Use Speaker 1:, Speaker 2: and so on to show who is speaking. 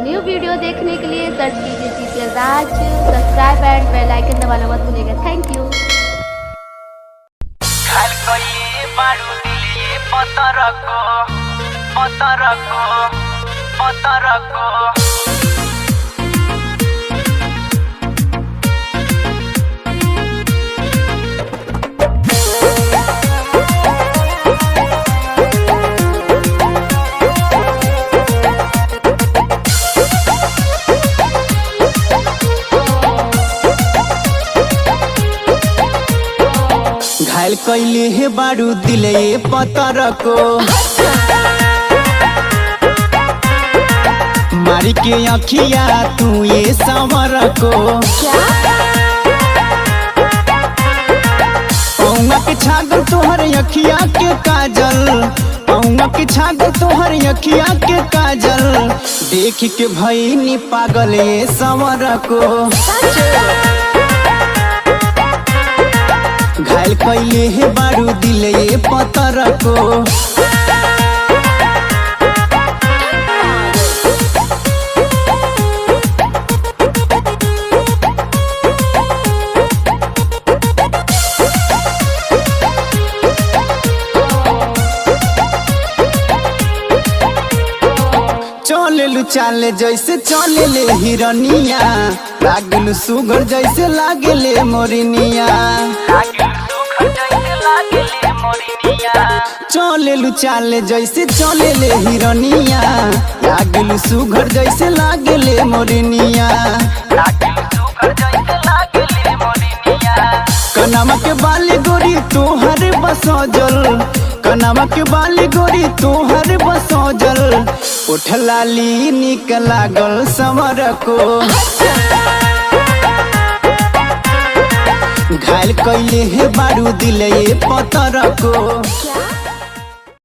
Speaker 1: New video देखने के लिए सर्च कीजिए GPL Raj, subscribe and bell icon दबाना मत भूलिएगा। Thank you.
Speaker 2: घायल कैले हे बारू दिले पतर को मारी के अखिया तू ये सावर को पौंगा के छागल तोहर अखिया के काजल, पौंगा के छागल तोहर अखिया के काजल देख के भईनी पागल ये सावर को। घायल कैले हे बारू दिले पतर को चले चाले जैसे चले ले हिरनिया, लागलू सुगर जैसे लागले मोरिनिया। चले चाले जैसे चले ले हिरनिया, लागलू सुगर जैसे लागले मोरिनिया। कनामा के बाली गोरी तोहर बसजल, कनामा के बाली गोरी तोहर बसजल उठ लाली निक लागल समर को। घायल कैले हे बारू दिले पतर को।